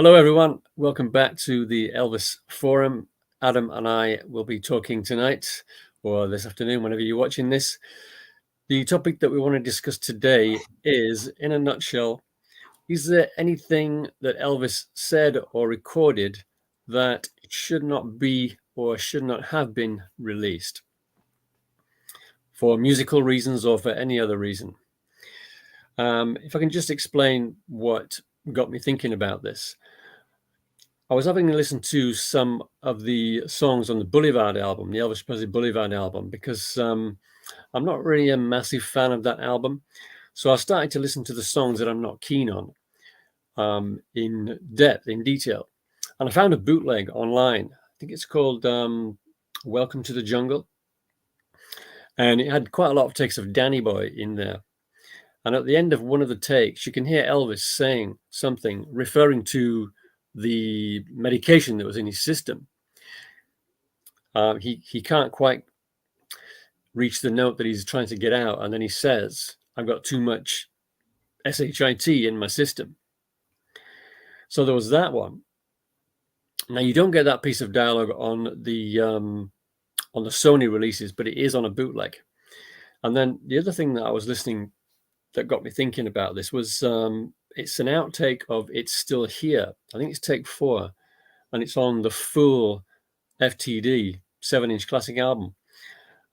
Hello, everyone. Welcome back to the Elvis Forum. Adam and I will be talking tonight or this afternoon, whenever you're watching this. The topic that we want to discuss today is, in a nutshell, is there anything that Elvis said or recorded that should not be or should not have been released for musical reasons or for any other reason? If I can just explain what got me thinking about this. I was having a listen to some of the songs on the Boulevard album, the Elvis Presley Boulevard album, because I'm not really a massive fan of that album. So I started to listen to the songs that I'm not keen on in depth, in detail. And I found a bootleg online. I think it's called Welcome to the Jungle. And it had quite a lot of takes of Danny Boy in there. And at the end of one of the takes, you can hear Elvis saying something referring to the medication that was in his system. He can't quite reach the note that he's trying to get out, and then he says, "I've got too much shit in my system." So there was that one. Now you don't get that piece of dialogue on the Sony releases, but it is on a bootleg. And then the other thing that I was listening that got me thinking about this was it's an outtake of "It's Still Here." I think it's take 4, and it's on the full FTD 7-inch classic album.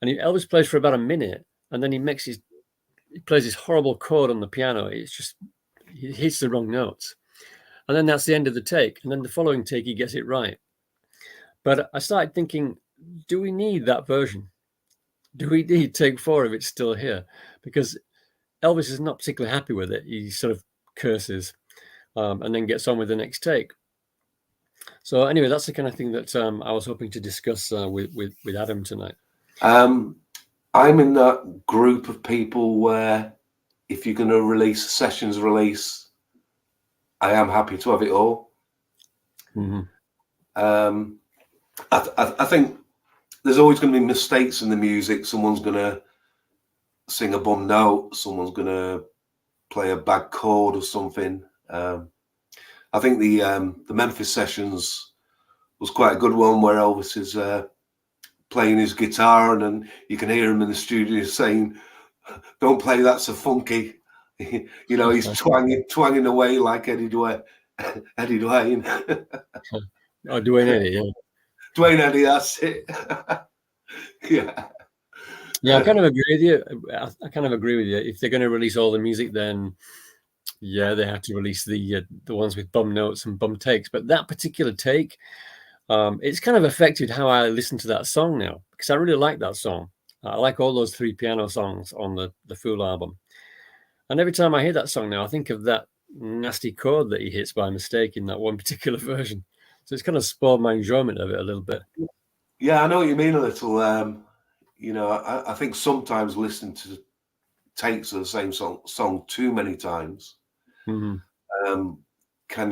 And Elvis plays for about a minute, and then he plays this horrible chord on the piano. It's just, he hits the wrong notes. And then that's the end of the take. And then the following take, he gets it right. But I started thinking, do we need that version? Do we need take 4 if it's still here? Because Elvis is not particularly happy with it. He sort of curses and then gets on with the next take. So anyway, that's the kind of thing that I was hoping to discuss with Adam tonight. I'm in that group of people where if you're going to release a sessions release, I am happy to have it all. Mm-hmm. I think there's always going to be mistakes in the music. Someone's going to sing a bum note. Someone's going to play a bad chord or something. I think the Memphis sessions was quite a good one where Elvis is playing his guitar, and then you can hear him in the studio saying, "Don't play that so funky." You know, he's twanging away like Eddie Dwayne. Oh, Dwayne Eddie, yeah. Dwayne Eddie, that's it. Yeah. Yeah, I kind of agree with you. I kind of agree with you. If they're going to release all the music, then yeah, they have to release the ones with bum notes and bum takes. But that particular take, it's kind of affected how I listen to that song now, because I really like that song. I like all those 3 piano songs on the full album. And every time I hear that song now, I think of that nasty chord that he hits by mistake in that one particular version. So it's kind of spoiled my enjoyment of it a little bit. Yeah, I know what you mean a little. You know, I think sometimes listening to takes of the same song too many times can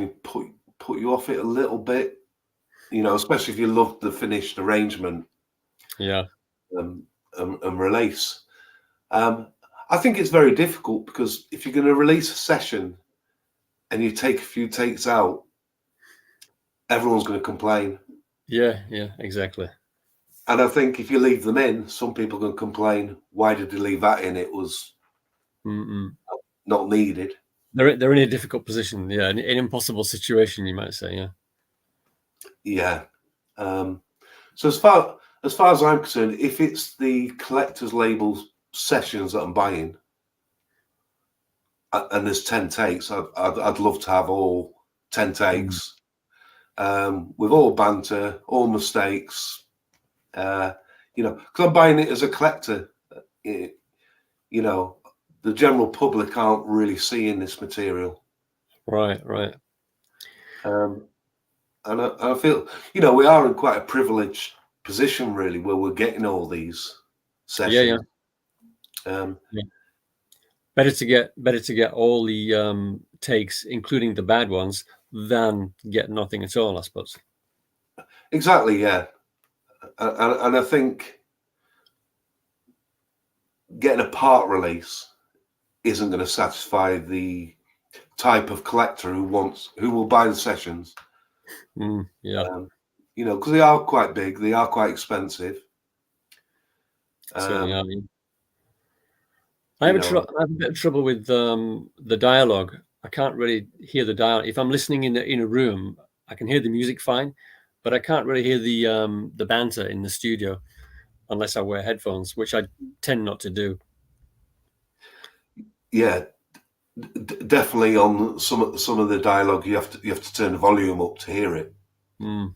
you put you off it a little bit. You know, especially if you love the finished arrangement. Yeah. And release. I think it's very difficult because if you're going to release a session and you take a few takes out, everyone's going to complain. Yeah, exactly. And I think if you leave them in, some people can complain, why did you leave that in? It was not needed. They're in a difficult position, yeah, an impossible situation, you might say, yeah. Yeah. So as far as I'm concerned, if it's the collector's label sessions that I'm buying, and there's 10 takes, I'd love to have all 10 takes, with all banter, all mistakes. You know, because I'm buying it as a collector. You know, the general public aren't really seeing this material. Right. And I feel, you know, we are in quite a privileged position, really, where we're getting all these sessions. Yeah. Better to get all the takes, including the bad ones, than get nothing at all, I suppose. Exactly, yeah. And I think getting a part release isn't going to satisfy the type of collector who will buy the sessions. Yeah. You know, because they are quite big, they are quite expensive. Certainly, I mean, I have a bit of trouble with the dialogue. I can't really hear the dialogue. If I'm listening in a room, I can hear the music fine, but I can't really hear the banter in the studio unless I wear headphones, which I tend not to do. Yeah, definitely on some of the dialogue, you have to turn the volume up to hear it. And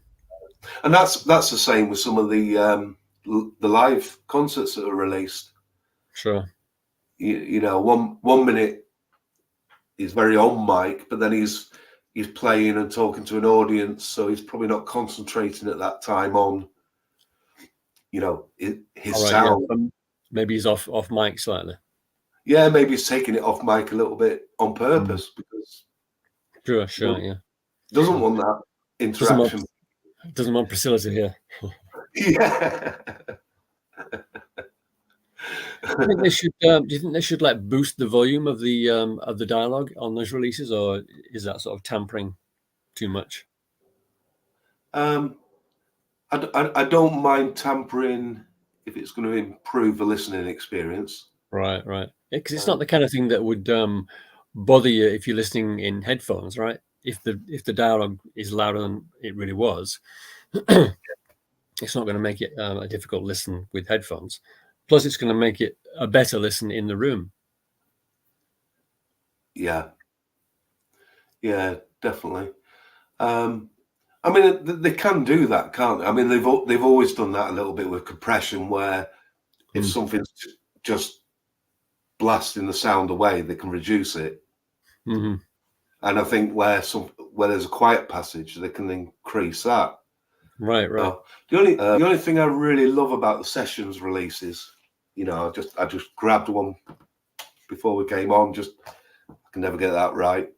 that's the same with some of the live concerts that are released. Sure. You know, one minute he's very on mic, but then he's playing and talking to an audience, so he's probably not concentrating at that time on, you know, his sound. Yeah. Maybe he's off mic slightly. Yeah, maybe he's taking it off mic a little bit on purpose because sure, yeah. Doesn't want that interaction. Doesn't want Priscilla to hear. Yeah. Do you think they should like boost the volume of the dialogue on those releases, or is that sort of tampering too much? I don't mind tampering if it's going to improve the listening experience. Right. Because it's not the kind of thing that would bother you if you're listening in headphones, right? If the dialogue is louder than it really was, it's not going to make it a difficult listen with headphones. Plus, it's going to make it a better listen in the room. Yeah, definitely. I mean, they can do that, can't they? I mean, they've always done that a little bit with compression, where if something's just blasting the sound away, they can reduce it. Mm-hmm. And I think where there's a quiet passage, they can increase that. Right. The only thing I really love about the sessions releases, you know, I just grabbed one before we came on. I can never get that right.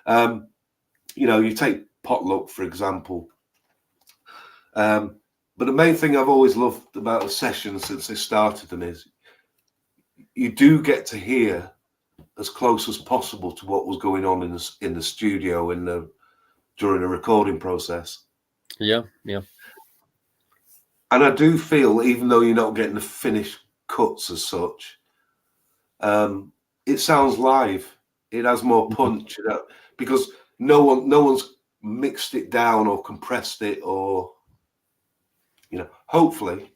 You know, you take Potluck, for example. But the main thing I've always loved about the sessions since they started them is you do get to hear as close as possible to what was going on in the studio during the recording process. Yeah. And I do feel, even though you're not getting the finished cuts as such, it sounds live. It has more punch, you know, because no one's mixed it down or compressed it, or, you know, hopefully.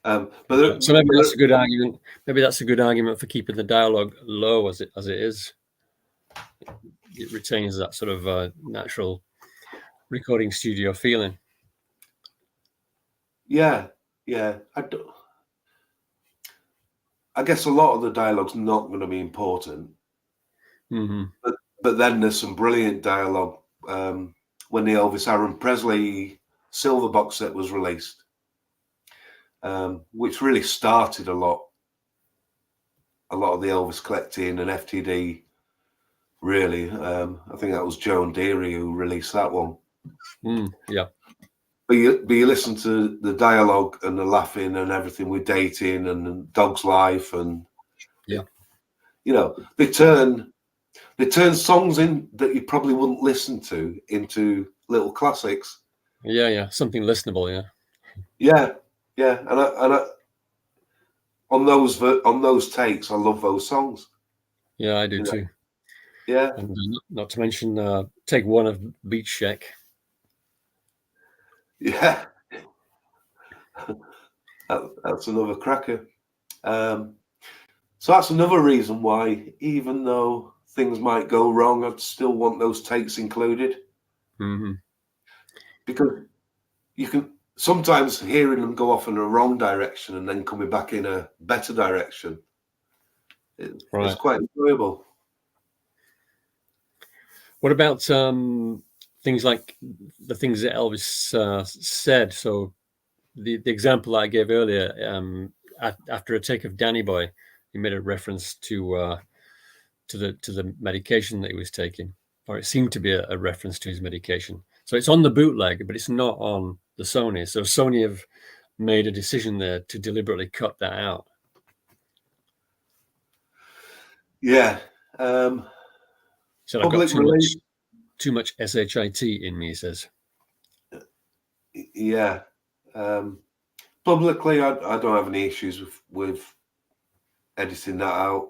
So maybe that's a good argument. Maybe that's a good argument for keeping the dialogue low as it is. It retains that sort of natural recording studio feeling. Yeah. I guess a lot of the dialogue's not going to be important. Mm-hmm. But then there's some brilliant dialogue when the Elvis Presley silver box set was released, which really started a lot of the Elvis collecting and FTD. Really, I think that was Joe and Deary who released that one. Yeah. But you listen to the dialogue and the laughing and everything with dating and Dog's Life, and yeah, you know, they turn songs in that you probably wouldn't listen to into little classics. Yeah, something listenable. Yeah, and I on those takes, I love those songs. Yeah, I do too. Yeah, and not to mention take one of Beach Shack. Yeah, that's another cracker. So that's another reason why, even though things might go wrong, I'd still want those takes included. Mm-hmm. Because you can sometimes hearing them go off in a wrong direction and then coming back in a better direction. It's quite enjoyable. What about things like the things that Elvis said? So the example I gave earlier, after a take of Danny Boy, he made a reference to the medication that he was taking, or it seemed to be a reference to his medication. So it's on the bootleg, but it's not on the Sony. So Sony have made a decision there to deliberately cut that out. Yeah. So I've got Public too much shit in me, he says. Yeah. Publicly, I don't have any issues with editing that out.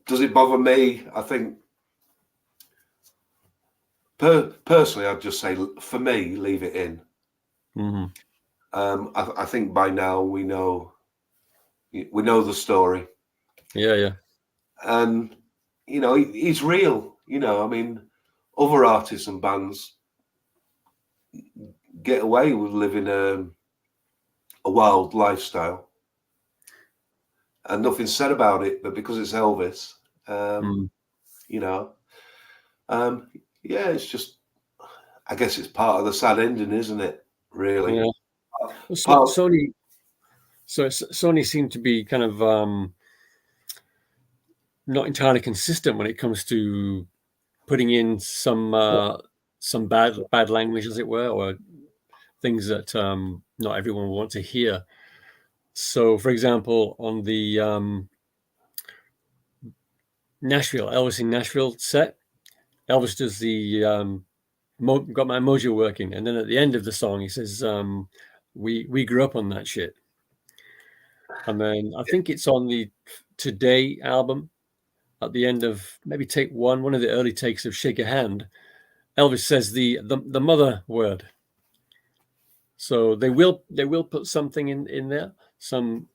Does it bother me? I think personally, I'd just say, for me, leave it in. I think by now we know the story. Yeah. And he's real. I mean, other artists and bands get away with living a wild lifestyle, and nothing's said about it. But because it's Elvis, yeah, it's just, I guess it's part of the sad ending, isn't it? Really. Yeah. Well, Sony seemed to be kind of not entirely consistent when it comes to putting in some bad language, as it were, or things that not everyone will want to hear. So, for example, on the Elvis in Nashville set, Elvis does the got my mojo working, and then at the end of the song he says, we grew up on that shit. And then I think it's on the Today album, at the end of maybe take one of the early takes of Shake a Hand, Elvis says the mother word. So they will put something in there, some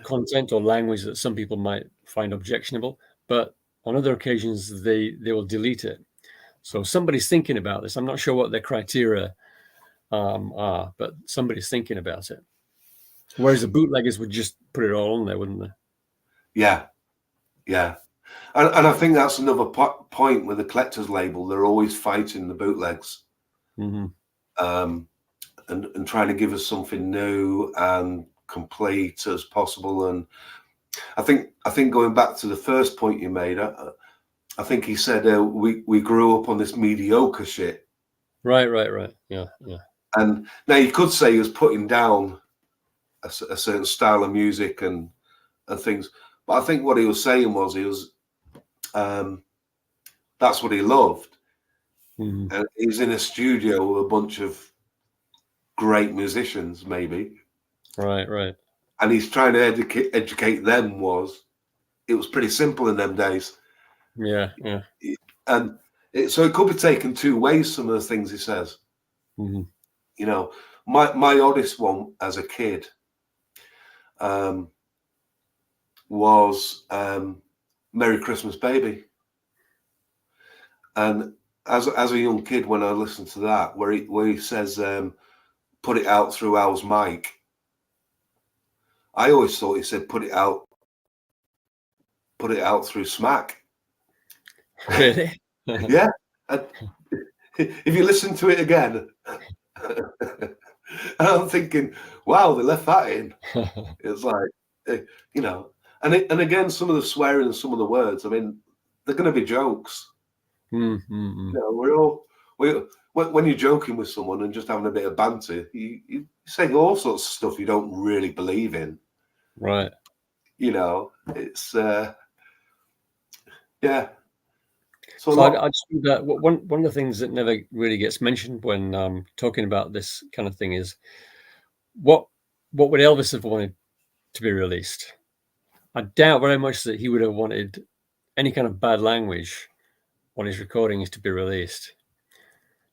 content or language that some people might find objectionable, but on other occasions they will delete it. So somebody's thinking about this. I'm not sure what their criteria are, but somebody's thinking about it. Whereas the bootleggers would just put it all on there, wouldn't they? Yeah. And I think that's another point with the collector's label. They're always fighting the bootlegs, and trying to give us something new and complete as possible. And I think going back to the first point you made, I think he said we grew up on this mediocre shit. Right. Yeah. And now you could say he was putting down a certain style of music and things, but I think what he was saying was that's what he loved. And he's in a studio with a bunch of great musicians, maybe. Right. And he's trying to educate them. It was pretty simple in them days. Yeah. And so it could be taken two ways, some of the things he says. My oddest one as a kid was Merry Christmas Baby. And as a young kid, when I listened to that, where he says, put it out through Al's mic, I always thought he said, put it out through Smack. Really? Yeah. And if you listen to it again, and I'm thinking, wow, they left that in. It's like, and again, some of the swearing and some of the words, I mean, they're going to be jokes. We're all, when you're joking with someone and just having a bit of banter, you say all sorts of stuff you don't really believe in. Right. It's yeah. So I just think that one of the things that never really gets mentioned when talking about this kind of thing is what would Elvis have wanted to be released? I doubt very much that he would have wanted any kind of bad language on his recordings to be released.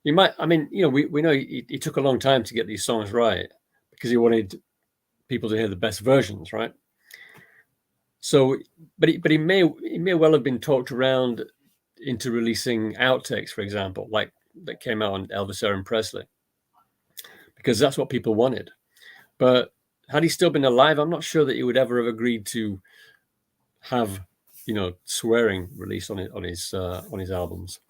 He might, I mean, we know he took a long time to get these songs right because he wanted people to hear the best versions, right? So, but he may well have been talked around into releasing outtakes, for example, like that came out on Elvis and Presley, because that's what people wanted. But had he still been alive, I'm not sure that he would ever have agreed to have, swearing released on his albums.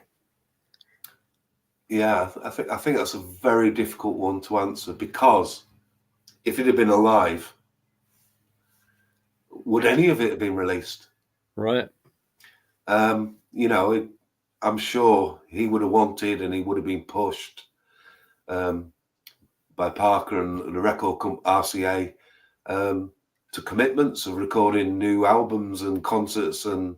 Yeah, I think that's a very difficult one to answer, because if he'd have been alive, would any of it have been released? Right. I'm sure he would have wanted, and he would have been pushed by Parker and the record company RCA to commitments of recording new albums and concerts, and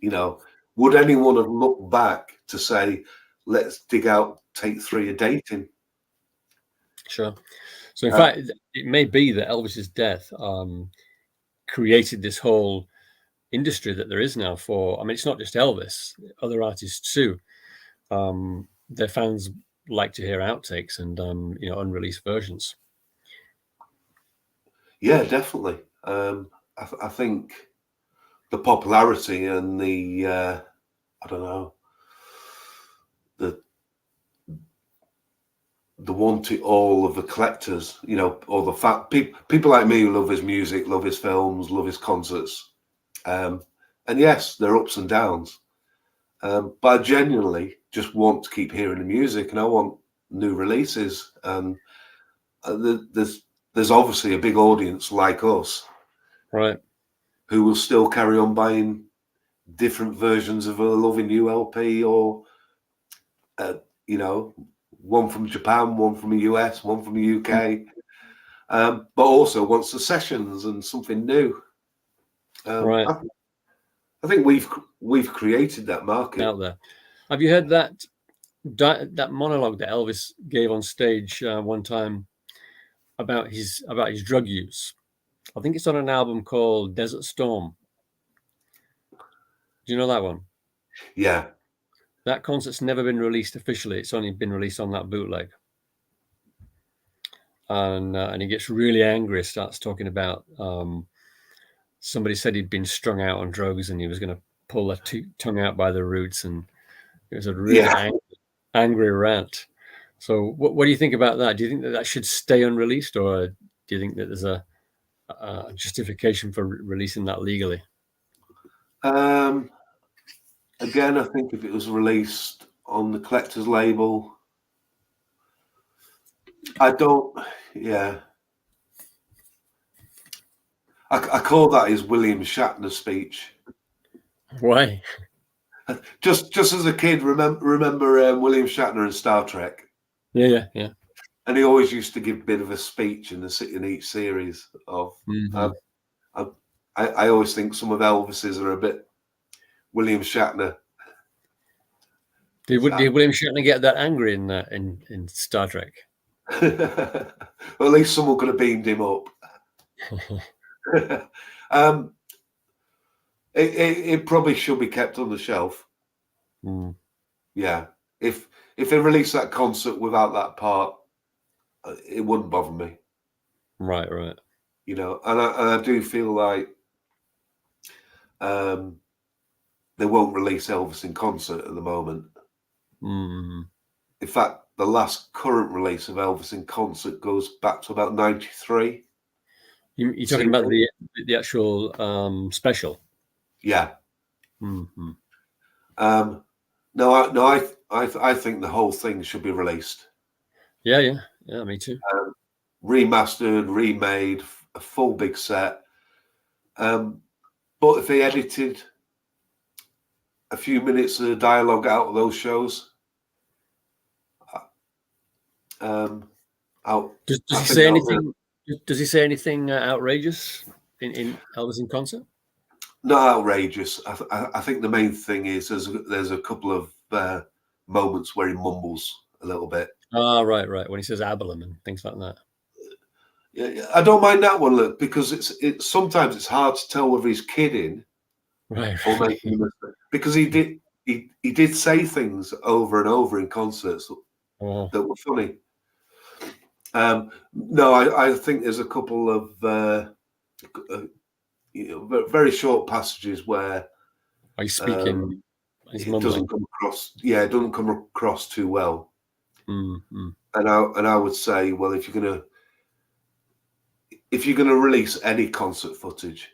You know, would anyone have looked back to say, let's dig out take 3 of dating? Sure. So in fact, it may be that Elvis's death created this whole industry that there is now for, I mean, it's not just Elvis, other artists too. Their fans like to hear outtakes and unreleased versions. Yeah, definitely. I think the popularity and the I don't know, the want it all of the collectors, you know, or the people like me who love his music, love his films, love his concerts. And yes, there are ups and downs. But I genuinely just want to keep hearing the music, and I want new releases. And there's obviously a big audience like us, right, who will still carry on buying different versions of a Loving You LP, or you know, one from Japan, one from the US, one from the UK, but also wants the sessions and something new. right. I think we've created that market Out there. Have you heard that monologue that Elvis gave on stage one time about his drug use? I think it's on an album called Desert Storm. Do you know that one? Yeah. That concert's never been released officially. It's only been released on that bootleg. And he gets really angry, starts talking about somebody said he'd been strung out on drugs and he was going to pull their tongue out by the roots, and it was a really angry rant. So what do you think about that? Do you think that should stay unreleased, or do you think that there's a justification for releasing that legally? Again, I think if it was released on the collector's label, I call that his William Shatner speech. Why? Just as a kid, remember William Shatner in Star Trek? Yeah. And he always used to give a bit of a speech in each series of. I always think some of Elvis's are a bit William Shatner. Did William Shatner get that angry in Star Trek? Well, at least someone could have beamed him up. It probably should be kept on the shelf. Yeah, if they released that concert without that part, it wouldn't bother me. Right. You know, and I do feel like they won't release Elvis in concert at the moment. In fact, the last current release of Elvis in concert goes back to about 93. You're talking about the actual special? Yeah. No, I think the whole thing should be released. Yeah, me too. Remastered, remade, a full big set. But if they edited a few minutes of dialogue out of those shows, does he say anything? Does he say anything outrageous in Elvis in concert? Not outrageous. I think the main thing is there's a couple of moments where he mumbles a little bit. Right. When he says abalone and things like that. Yeah, I don't mind that one, look, because it's sometimes it's hard to tell whether he's kidding, right, or making a mistake, because he did say things over and over in concerts that were funny. No, I think there's a couple of very short passages where he's speaking. It doesn't come across. Yeah, it doesn't come across too well. And I would say, well, if you're gonna release any concert footage,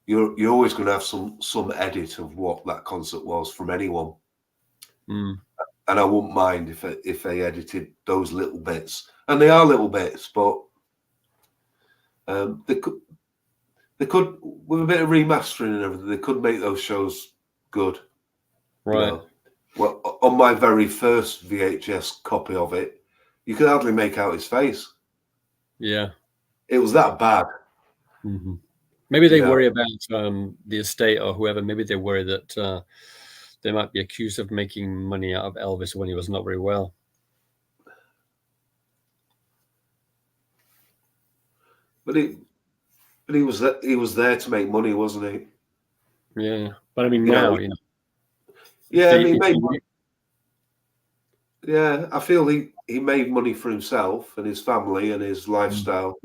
you're always going to have some edit of what that concert was from anyone. And I wouldn't mind if they edited those little bits, and they are little bits, but they could with a bit of remastering and everything, they could make those shows good. Right. You know? Well, on my very first VHS copy of it, you could hardly make out his face. Yeah. It was that bad. Maybe they you know, worry about the estate or whoever. Maybe they worry that they might be accused of making money out of Elvis when he was not very well. but he was there to make money, wasn't he? Yeah, but I mean You know, now, yeah, I mean, if yeah, I feel he made money for himself and his family and his lifestyle,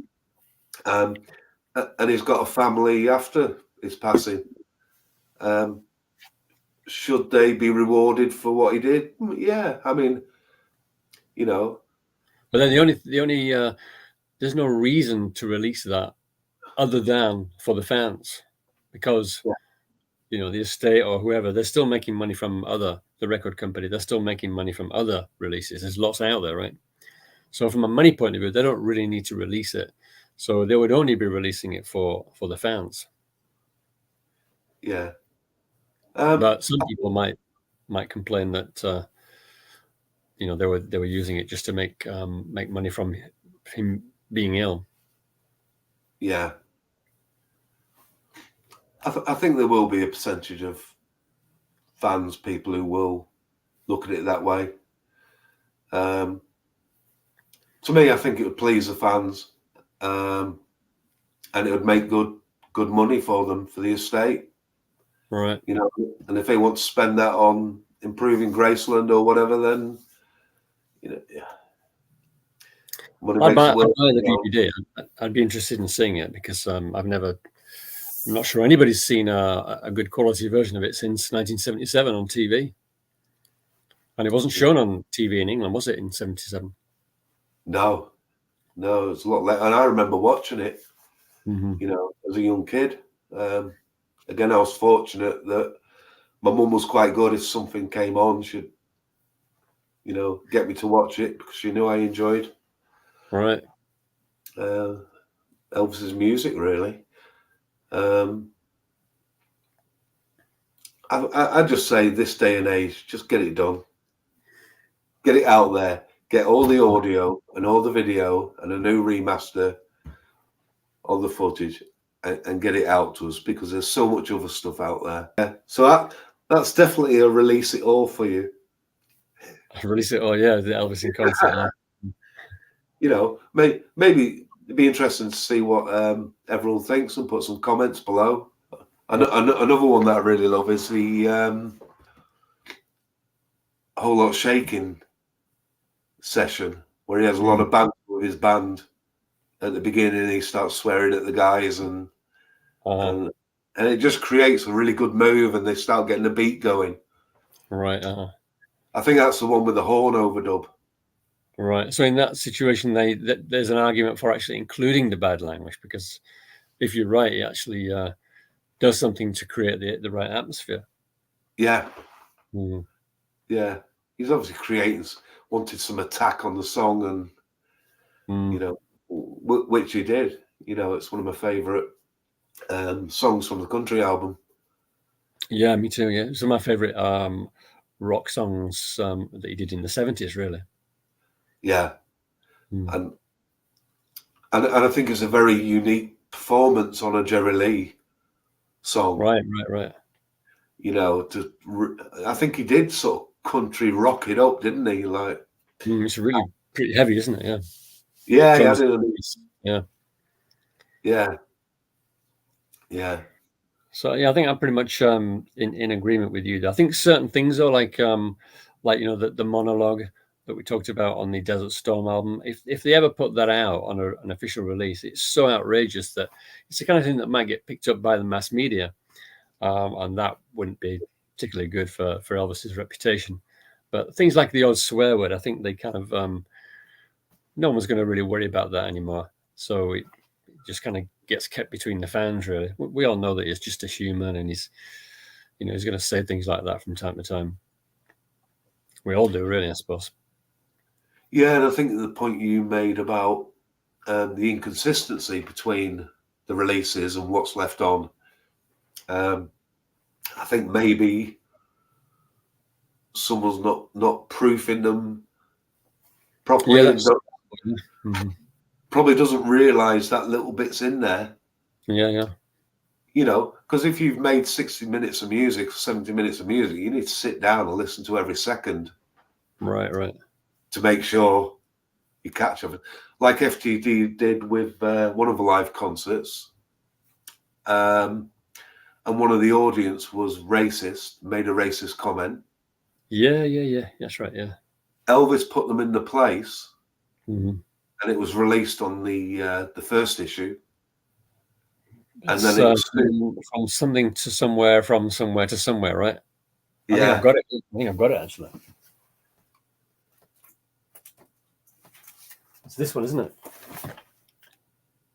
and he's got a family after his passing. Should they be rewarded for what he did? Yeah, I mean, But then the only there's no reason to release that other than for the fans, because yeah, the estate or whoever, they're still making money from the record company. They're still making money from other releases. There's lots out there, right? So from a money point of view, they don't really need to release it. So they would only be releasing it for the fans. yeah. But some people might complain that they were using it just to make money from him being ill. Yeah, I think there will be a percentage of fans, people who will look at it that way. To me, I think it would please the fans, and it would make good money for them, for the estate. Right. And if they want to spend that on improving Graceland or whatever, then money I'd makes buy the world. the DVD. I'd be interested in seeing it because I'm not sure anybody's seen a good quality version of it since 1977 on TV. And it wasn't shown on TV in England, was it, in 77? No, it's a lot later. And I remember watching it, Mm-hmm. as a young kid. Again, I was fortunate that my mum was quite good. If something came on, she'd, get me to watch it because she knew I enjoyed Right. Elvis's music, really. I just say this day and age, just get it done. Get it out there. Get all the audio and all the video and a new remaster of the footage and get it out to us, because there's so much other stuff out there. Yeah. So that's definitely a release it all for you. Release it. Oh, yeah, the Elvis in concert. Maybe it'd be interesting to see what everyone thinks and put some comments below. Another one that I really love is the Whole Lot Shaking session, where he has a lot of banter with his band at the beginning. He starts swearing at the guys and it just creates a really good move, and they start getting the beat going. Right. I think that's the one with the horn overdub. Right. So in that situation, there's an argument for actually including the bad language, because if you're right, it actually does something to create the right atmosphere. Yeah. Mm. Yeah. He's obviously wanted some attack on the song, and which he did. It's one of my favorite songs from the country album. Yeah, me too. Yeah, it's one of my favorite rock songs that he did in the 70s, really. Yeah. And I think it's a very unique performance on a Jerry Lee song. Right. I think he did sort of country rock it up, didn't he? Like, it's really pretty heavy, isn't it? Yeah. Yeah. So yeah, I think I'm pretty much in agreement with you. I think certain things are like the monologue that we talked about on the Desert Storm album. If they ever put that out on an official release, it's so outrageous that it's the kind of thing that might get picked up by the mass media, and that wouldn't be particularly good for Elvis's reputation. But things like the odd swear word, I think they kind of no one's going to really worry about that anymore. So it just kind of gets kept between the fans, really. We all know that he's just a human, and he's going to say things like that from time to time. We all do, really, I suppose. Yeah, and I think the point you made about the inconsistency between the releases and what's left on, I think maybe someone's not proofing them properly, and probably doesn't realise that little bit's in there. Yeah. You know, because if you've made 60 minutes of music, 70 minutes of music, you need to sit down and listen to every second. Right. To make sure you catch everything. Like FTD did with one of the live concerts. And one of the audience was racist, made a racist comment. Yeah. That's right, yeah. Elvis put them in the place, mm-hmm. and it was released on the first issue. And It's, then it was from something to somewhere, from somewhere to somewhere, right? Yeah. I think I've got it actually. It's this one, isn't it?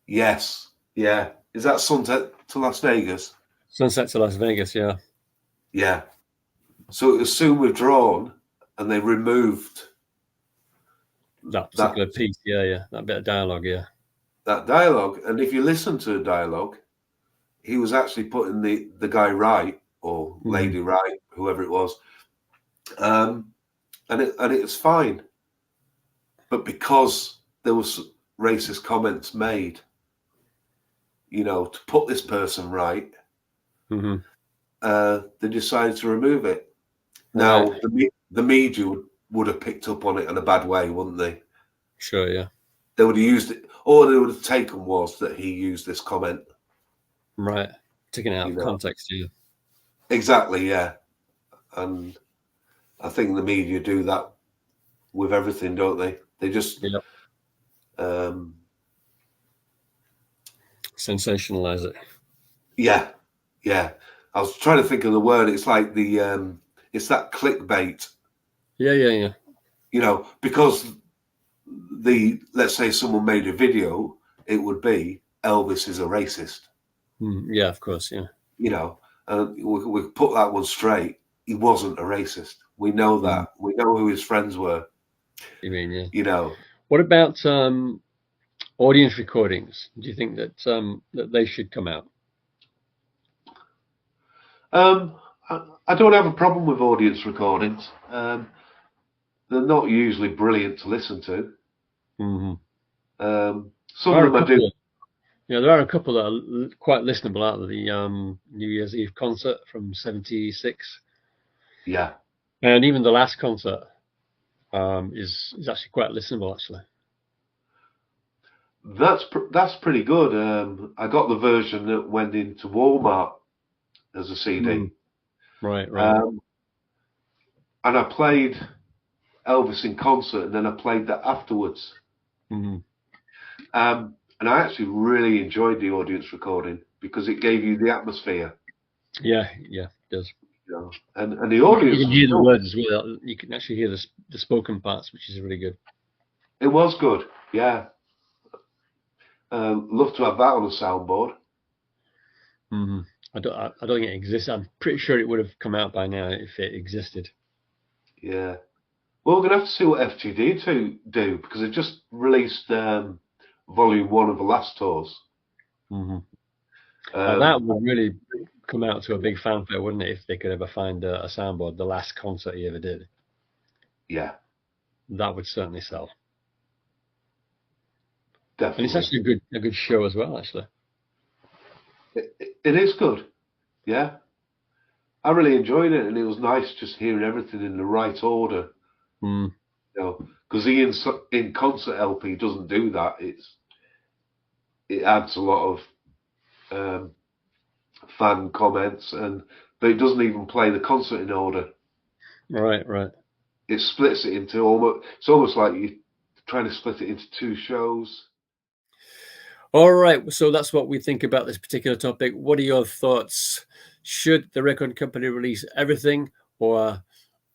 Yes. Yeah. Is that Sunset to Las Vegas? Sunset to Las Vegas, yeah. Yeah. So it was soon withdrawn, and they removed that particular piece. Yeah. That bit of dialogue, yeah. That dialogue. And if you listen to the dialogue, he was actually putting the guy right, or lady right, whoever it was. And it's fine. But because there was racist comments made, you know, to put this person right, they decided to remove it. Now, the media would have picked up on it in a bad way, wouldn't they? Sure, yeah. They would have used it. All they would have taken was that he used this comment. Right. Taken out of context, yeah. Exactly, yeah. And I think the media do that with everything, don't they? They just sensationalize it. Yeah. I was trying to think of the word. It's like it's that clickbait. Yeah. You know, because let's say someone made a video, it would be Elvis is a racist. Yeah, of course, yeah. You know, we put that one straight. He wasn't a racist. We know that. We know who his friends were. You mean, yeah. You know. What about audience recordings? Do you think that that they should come out? I don't have a problem with audience recordings. They're not usually brilliant to listen to. Some of them I do. Yeah, there are a couple that are quite listenable out of the New Year's Eve concert from '76. Yeah. And even the last concert is actually quite listenable, actually. That's pretty good. I got the version that went into Walmart as a CD. Right. And I played Elvis in concert, and then I played that afterwards. And I actually really enjoyed the audience recording because it gave you the atmosphere. Yeah, it does. You know, and the audience. You can hear the words as well. You can actually hear the spoken parts, which is really good. It was good, yeah. Love to have that on a soundboard. I don't think it exists. I'm pretty sure it would have come out by now if it existed. Yeah. Well, we're going to have to see what FTD do because they just released Volume 1 of the last tours. That would really come out to a big fanfare, wouldn't it, if they could ever find a soundboard, the last concert he ever did. Yeah. That would certainly sell. Definitely. And it's actually a good show as well, actually. It is good. Yeah. I really enjoyed it, and it was nice just hearing everything in the right order. You know, because the in concert LP doesn't do that. It adds a lot of fan comments, but it doesn't even play the concert in order. Right. It splits it into it's almost like you're trying to split it into two shows. All right, so that's what we think about this particular topic. What are your thoughts? Should the record company release everything, or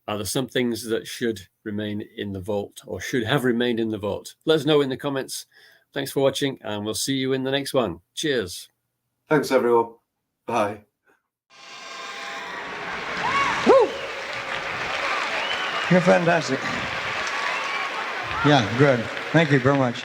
are there some things that should remain in the vault or should have remained in the vault? Let us know in the comments. Thanks for watching, and we'll see you in the next one. Cheers. Thanks, everyone. Bye. Woo! You're fantastic. Yeah, good. Thank you very much.